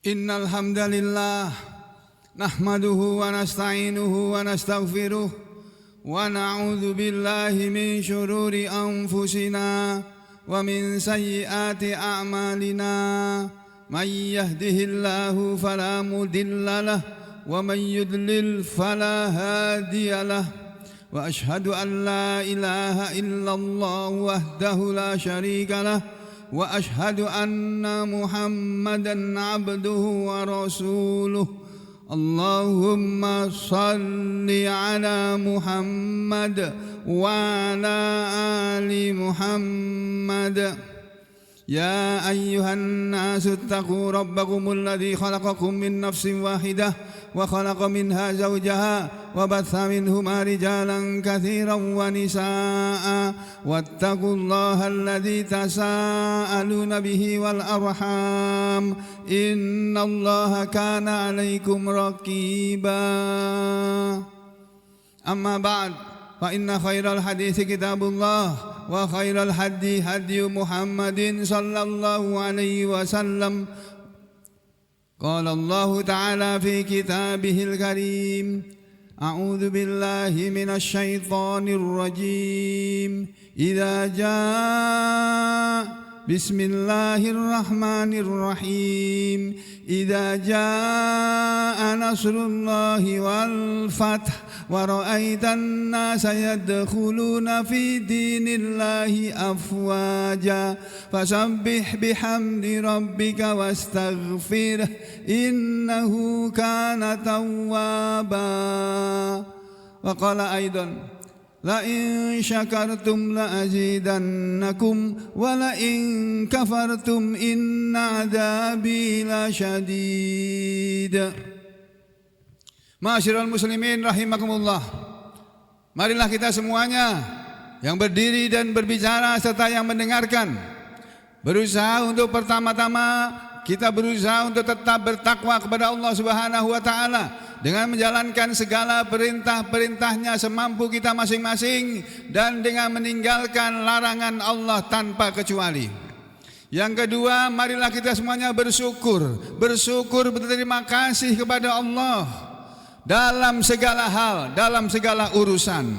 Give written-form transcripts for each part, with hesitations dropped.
Innal hamdalillah nahmaduhu wa nasta'inuhu wa nastaghfiruh wa na'udzu billahi min syururi anfusina wa min sayyiati a'malina may yahdihillahu fala mudilla lahu wa may yudlil fala hadiya lahu wa ashhadu an la ilaha illallah wahdahu la syarika lahu wa ashhadu anna Muhammadan abduhu wa rasuluh. Allahumma salli ala Muhammad wa ala ali Muhammad. Ya ayyuhan nasu ittaqu rabbakumul ladzi khalaqakum min nafsin wahidah wa khalaqa minha zawjaha wa batha minhuma rijalan katsiran wa nisaa'a wattaqullaha alladzi tasaaluna bihi wal arham innallaha kana 'alaikum raqiba. Amma ba'd, fa inna khairal hadithi kitabullah wa khairal hadi hadi Muhammadin sallallahu alaihi wasallam. Qala Allah ta'ala fi kitabihil karim, a'udzu billahi minasy syaithanir rajim. Idza jaa bismillahirrahmanirrahim. Idza jaa nasrullahi wal fath wa ra'aitan nasa yadkhuluna fi dinillahi afwaja fasabbih bihamdi rabbika wastaghfirh innahu kana tawwaba. Wa qala aidan la in syakartum la azidannakum wa la in kafartum inna adzabi lasyadid. Ma'asyiral muslimin rahimakumullah. Marilah kita semuanya yang berdiri dan berbicara serta yang mendengarkan berusaha untuk pertama-tama kita berusaha untuk tetap bertakwa kepada Allah Subhanahu wa taala dengan menjalankan segala perintah-perintahnya semampu kita masing-masing dan dengan meninggalkan larangan Allah tanpa kecuali. Yang kedua, marilah kita semuanya bersyukur berterima kasih kepada Allah dalam segala hal, dalam segala urusan.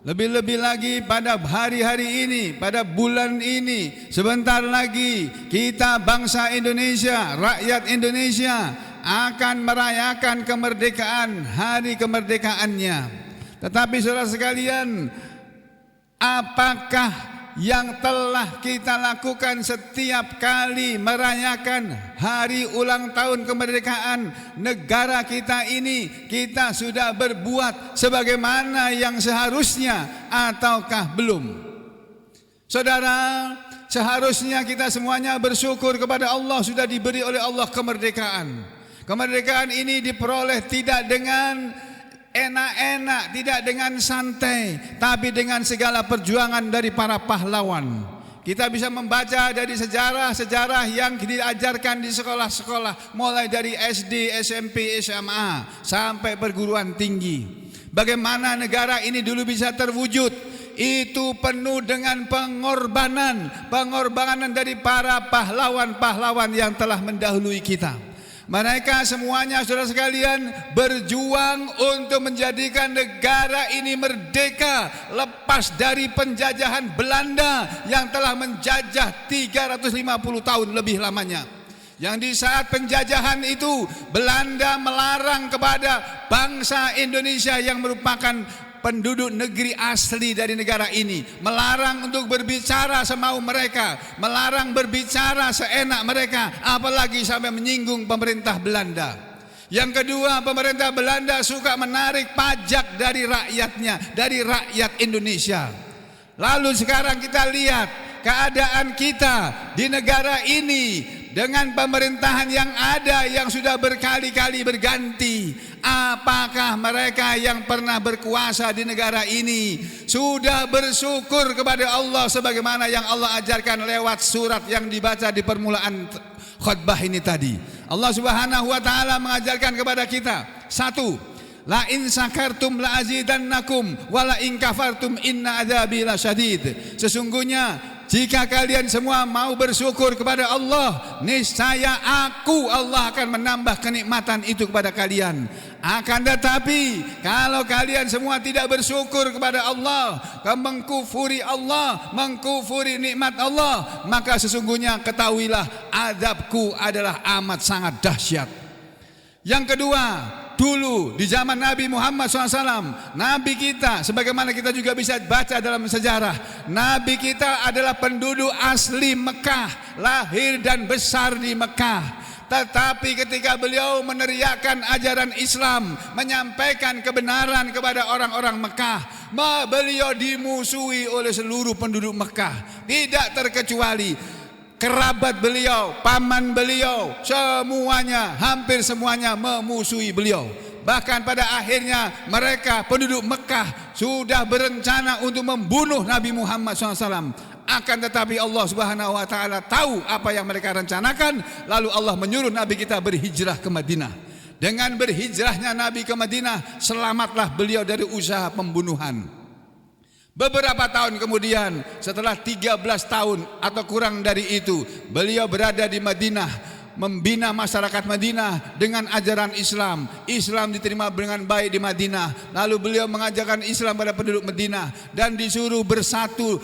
Lebih-lebih lagi pada hari-hari ini, pada bulan ini, sebentar lagi kita bangsa Indonesia, rakyat Indonesia akan merayakan kemerdekaan, hari kemerdekaannya. Tetapi saudara sekalian, apakah yang telah kita lakukan setiap kali merayakan hari ulang tahun kemerdekaan negara kita ini? Kita sudah berbuat sebagaimana yang seharusnya ataukah belum? Saudara, seharusnya kita semuanya bersyukur kepada Allah sudah diberi oleh Allah kemerdekaan. Kemerdekaan ini diperoleh tidak dengan enak-enak, tidak dengan santai, tapi dengan segala perjuangan dari para pahlawan. Kita bisa membaca dari sejarah-sejarah yang diajarkan di sekolah-sekolah, mulai dari SD, SMP, SMA sampai perguruan tinggi. Bagaimana negara ini dulu bisa terwujud? Itu penuh dengan pengorbanan dari para pahlawan-pahlawan yang telah mendahului kita. Mereka semuanya saudara sekalian berjuang untuk menjadikan negara ini merdeka, lepas dari penjajahan Belanda yang telah menjajah 350 tahun lebih lamanya. Yang di saat penjajahan itu Belanda melarang kepada bangsa Indonesia yang merupakan penduduk negeri asli dari negara ini, melarang untuk berbicara semau mereka, melarang berbicara seenak mereka, apalagi sampai menyinggung pemerintah Belanda. Yang kedua, pemerintah Belanda suka menarik pajak dari rakyatnya, dari rakyat Indonesia. Lalu sekarang kita lihat keadaan kita di negara ini dengan pemerintahan yang ada yang sudah berkali-kali berganti. Apakah mereka yang pernah berkuasa di negara ini sudah bersyukur kepada Allah sebagaimana yang Allah ajarkan lewat surat yang dibaca di permulaan khutbah ini tadi? Allah Subhanahu wa taala mengajarkan kepada kita, satu, la in sakartum la azidannakum wa la in kafartum inna adzabi lasyadid. Sesungguhnya jika kalian semua mau bersyukur kepada Allah, niscaya Allah akan menambah kenikmatan itu kepada kalian. Akan tetapi kalau kalian semua tidak bersyukur kepada Allah, mengkufuri Allah, mengkufuri nikmat Allah, maka sesungguhnya ketahuilah azabku adalah amat sangat dahsyat. Yang kedua, dulu di zaman Nabi Muhammad SAW, Nabi kita, sebagaimana kita juga bisa baca dalam sejarah, Nabi kita adalah penduduk asli Mekah, lahir dan besar di Mekah. Tetapi ketika beliau meneriakkan ajaran Islam, menyampaikan kebenaran kepada orang-orang Mekah, beliau dimusuhi oleh seluruh penduduk Mekah, tidak terkecuali kerabat beliau, paman beliau, semuanya, hampir semuanya memusuhi beliau. Bahkan pada akhirnya mereka penduduk Mekah sudah berencana untuk membunuh Nabi Muhammad SAW. Akan tetapi Allah Subhanahu wa taala tahu apa yang mereka rencanakan, lalu Allah menyuruh Nabi kita berhijrah ke Madinah. Dengan berhijrahnya Nabi ke Madinah, selamatlah beliau dari usaha pembunuhan. Beberapa tahun kemudian, setelah 13 tahun atau kurang dari itu, beliau berada di Madinah, membina masyarakat Madinah dengan ajaran Islam. Islam diterima dengan baik di Madinah. Lalu beliau mengajarkan Islam pada penduduk Madinah dan disuruh bersatu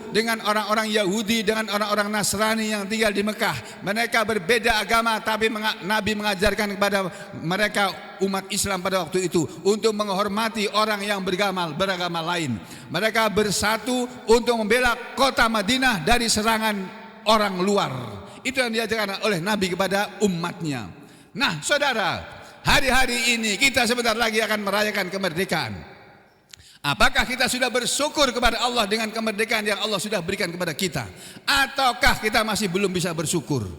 dengan orang-orang Yahudi, dengan orang-orang Nasrani yang tinggal di Mekah. Mereka berbeda agama, tapi Nabi mengajarkan kepada mereka umat Islam pada waktu itu untuk menghormati orang yang beragama lain. Mereka bersatu untuk membela kota Madinah dari serangan orang luar. Itu yang diajarkan oleh Nabi kepada umatnya. Nah saudara, hari-hari ini kita sebentar lagi akan merayakan kemerdekaan. Apakah kita sudah bersyukur kepada Allah dengan kemerdekaan yang Allah sudah berikan kepada kita? Ataukah kita masih belum bisa bersyukur?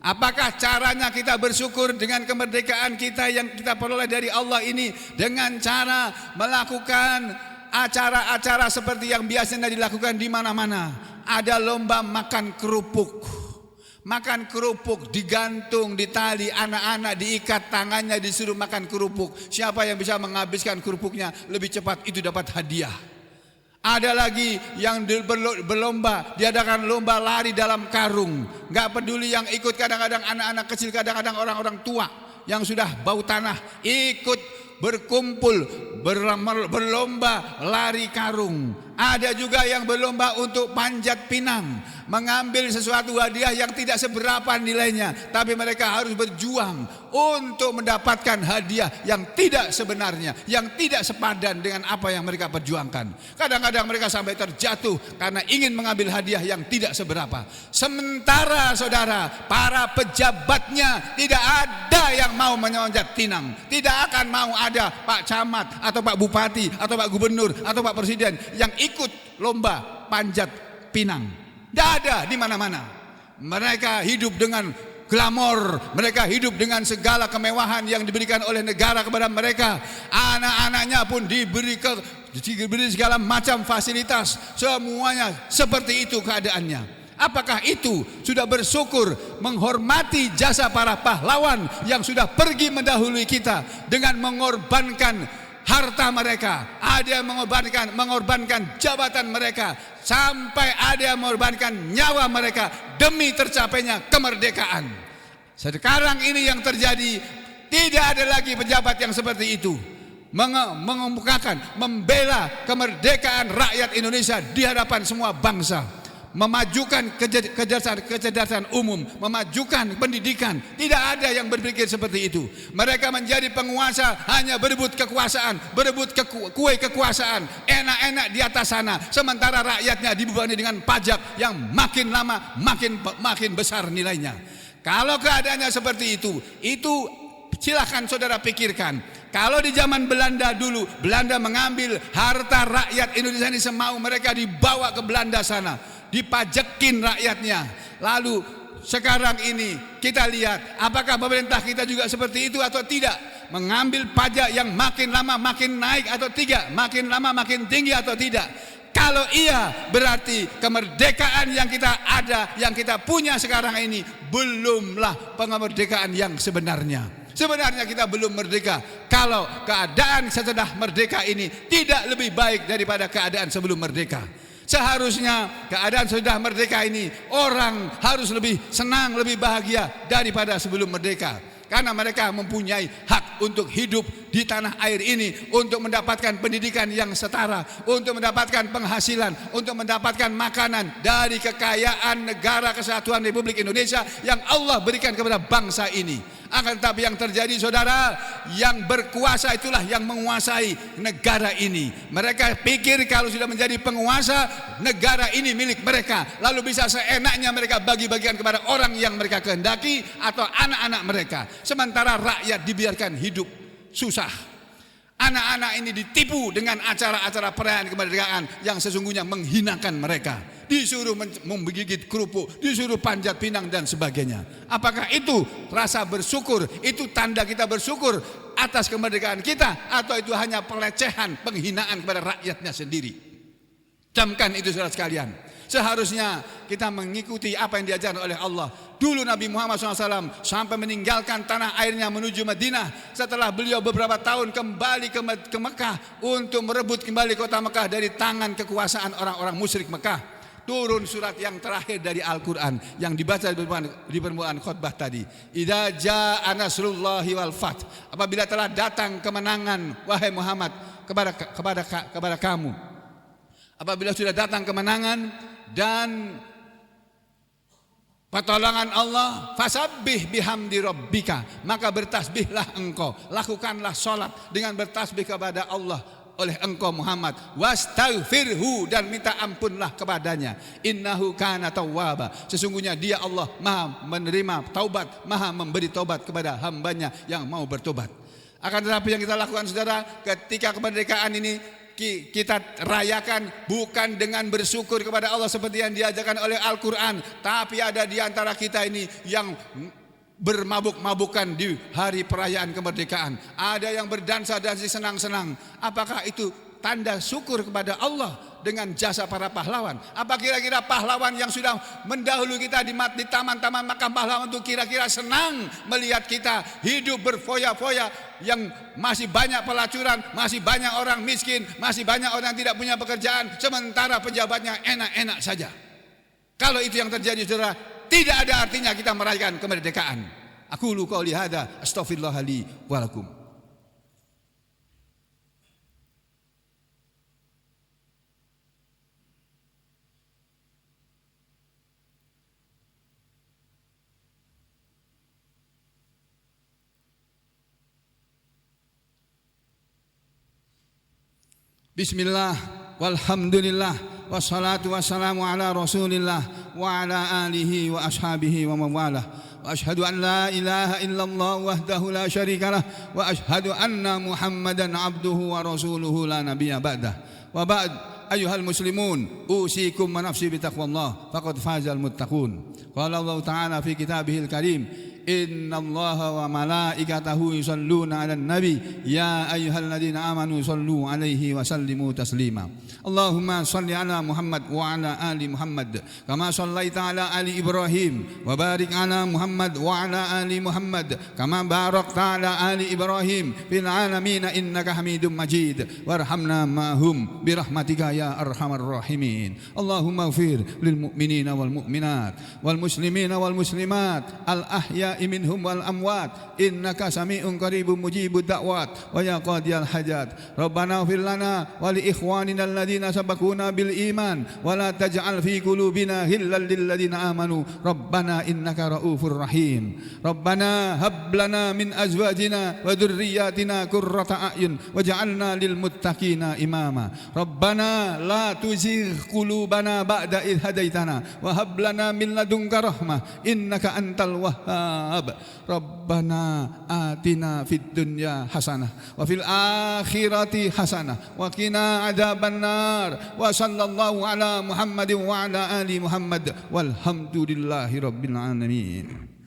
Apakah caranya kita bersyukur dengan kemerdekaan kita yang kita peroleh dari Allah ini dengan cara melakukan acara-acara seperti yang biasanya dilakukan di mana-mana? Ada lomba makan kerupuk. Makan kerupuk digantung di tali, anak-anak diikat tangannya disuruh makan kerupuk. Siapa yang bisa menghabiskan kerupuknya lebih cepat itu dapat hadiah. Ada lagi yang berlomba, diadakan lomba lari dalam karung. Gak peduli yang ikut, kadang-kadang anak-anak kecil, kadang-kadang orang-orang tua yang sudah bau tanah ikut berkumpul berlomba lari karung. Ada juga yang berlomba untuk panjat pinang, mengambil sesuatu hadiah yang tidak seberapa nilainya, tapi mereka harus berjuang untuk mendapatkan hadiah yang tidak sebenarnya, yang tidak sepadan dengan apa yang mereka perjuangkan. Kadang-kadang mereka sampai terjatuh karena ingin mengambil hadiah yang tidak seberapa. Sementara saudara, para pejabatnya tidak ada yang mau menyonjat pinang. Tidak akan mau ada Pak Camat atau Pak Bupati atau Pak Gubernur atau Pak Presiden yang ikut lomba panjat pinang. Tidak ada di mana-mana. Mereka hidup dengan glamor, mereka hidup dengan segala kemewahan yang diberikan oleh negara kepada mereka. Anak-anaknya pun diberi segala macam fasilitas. Semuanya seperti itu keadaannya. Apakah itu sudah bersyukur menghormati jasa para pahlawan yang sudah pergi mendahului kita dengan mengorbankan harta mereka? Ada yang mengorbankan jabatan mereka, sampai ada yang mengorbankan nyawa mereka demi tercapainya kemerdekaan. Sekarang ini yang terjadi, tidak ada lagi pejabat yang seperti itu, mengemukakan, membela kemerdekaan rakyat Indonesia di hadapan semua bangsa, memajukan kecerdasan umum, memajukan pendidikan. Tidak ada yang berpikir seperti itu. Mereka menjadi penguasa hanya berebut kekuasaan, berebut kue kekuasaan, enak-enak di atas sana, sementara rakyatnya dibebani dengan pajak yang makin lama makin besar nilainya. Kalau keadaannya seperti itu silakan saudara pikirkan. Kalau di zaman Belanda dulu, Belanda mengambil harta rakyat Indonesia ini semau mereka, dibawa ke Belanda sana, dipajekin rakyatnya. Lalu sekarang ini kita lihat apakah pemerintah kita juga seperti itu atau tidak, mengambil pajak yang makin lama makin naik atau tidak, makin lama makin tinggi atau tidak. Kalau iya, berarti kemerdekaan yang kita ada, yang kita punya sekarang ini belumlah kemerdekaan yang sebenarnya. Sebenarnya kita belum merdeka kalau keadaan setelah merdeka ini tidak lebih baik daripada keadaan sebelum merdeka. Seharusnya keadaan sudah merdeka ini orang harus lebih senang, lebih bahagia daripada sebelum merdeka. Karena mereka mempunyai hak untuk hidup di tanah air ini, untuk mendapatkan pendidikan yang setara, untuk mendapatkan penghasilan, untuk mendapatkan makanan dari kekayaan negara kesatuan Republik Indonesia yang Allah berikan kepada bangsa ini. Akan tetapi yang terjadi saudara, yang berkuasa itulah yang menguasai negara ini. Mereka pikir kalau sudah menjadi penguasa, negara ini milik mereka, lalu bisa seenaknya mereka bagi-bagikan kepada orang yang mereka kehendaki atau anak-anak mereka. Sementara rakyat dibiarkan hidup susah. Anak-anak ini ditipu dengan acara-acara perayaan kemerdekaan yang sesungguhnya menghinakan mereka. Disuruh menggigit kerupuk, disuruh panjat pinang dan sebagainya. Apakah itu rasa bersyukur? Itu tanda kita bersyukur atas kemerdekaan kita, atau itu hanya pelecehan, penghinaan kepada rakyatnya sendiri? Camkan itu saudara sekalian. Seharusnya kita mengikuti apa yang diajarkan oleh Allah. Dulu Nabi Muhammad SAW sampai meninggalkan tanah airnya menuju Madinah. Setelah beliau beberapa tahun kembali ke Mekah untuk merebut kembali kota Mekah dari tangan kekuasaan orang-orang musyrik Mekah. Turun surat yang terakhir dari Al-Quran yang dibaca di permulaan khutbah tadi. Idza jaa nasrullahi wal fath. Apabila telah datang kemenangan, wahai Muhammad, kepada kamu. Apabila sudah datang kemenangan dan pertolongan Allah, fasabbih bihamdi rabbika, maka bertasbihlah engkau, lakukanlah salat dengan bertasbih kepada Allah oleh engkau Muhammad, wastaghfirhu, dan minta ampunlah kepadanya, innahu kana tawwaba, sesungguhnya dia Allah maha menerima taubat, maha memberi taubat kepada hambanya yang mau bertobat. Akan tetapi yang kita lakukan saudara, ketika kemerdekaan ini kita rayakan bukan dengan bersyukur kepada Allah seperti yang diajarkan oleh Al-Quran, tapi ada di antara kita ini yang bermabuk-mabukan di hari perayaan kemerdekaan. Ada yang berdansa dan senang-senang. Apakah itu tanda syukur kepada Allah dengan jasa para pahlawan? Apa kira-kira pahlawan yang sudah mendahului kita di taman-taman makam pahlawan itu kira-kira senang melihat kita hidup berfoya-foya, yang masih banyak pelacuran, masih banyak orang miskin, masih banyak orang yang tidak punya pekerjaan, sementara pejabatnya enak-enak saja? Kalau itu yang terjadi saudara, tidak ada artinya kita merayakan kemerdekaan. Aqulu qouli hadza astaghfirullah li wa lakum. Bismillah, walhamdulillah, wassalatu wassalamu ala rasulillah wa ala alihi wa ashabihi wa mawalah. Wa ashhadu an la ilaha illallah wahdahu la syarika lah, wa ashhadu anna Muhammadan abduhu wa rasuluhu la nabiyya ba'dah. Wa ba'd, ayyuhal muslimun, usikum wa nafsi bitaqwallah, faqad fazal muttaqun. Qala Allah ta'ala fi kitabihil karim, inna allaha wa malaikatahu yusalluna 'alan nabi ya ayyuhalladzina amanu sallu 'alaihi wa sallimu taslima. Allahumma salli 'ala Muhammad wa 'ala ali Muhammad kama shallaita 'ala ali Ibrahim wa barik 'ala Muhammad wa 'ala ali Muhammad kama barakta 'ala ali Ibrahim fil 'alamin innaka Hamidum Majid. Warhamna ma'hum birahmatika ya arhamar rahimin. Allahumma ighfir lil mu'minina wal mu'minat wal muslimina wal muslimat al ahya minhum wal amwat innaka sami'un qaribun mujibud da'wat wa ya qadiyal hajat. Rabbana ighfir lana wa li ikhwanina alladhina sabaquna bil iman wa la taj'al fi qulubina ghillan lil ladzina amanu rabbana innaka raufur rahim. Rabbana hab lana min azwajina wa dhurriyyatina qurrata a'yun waj'alna lil muttaqina imama. Rabbana la tuzigh qulubana ba'da idh hadaitana wa hab lana min ladunka rahmah innaka antal wahhab. Rabbana atina fid dunya hasanah wa fil akhirati hasanah wa qina adzabannar. Wa sallallahu ala Muhammadin wa ala ali Muhammad walhamdulillahi rabbil alamin.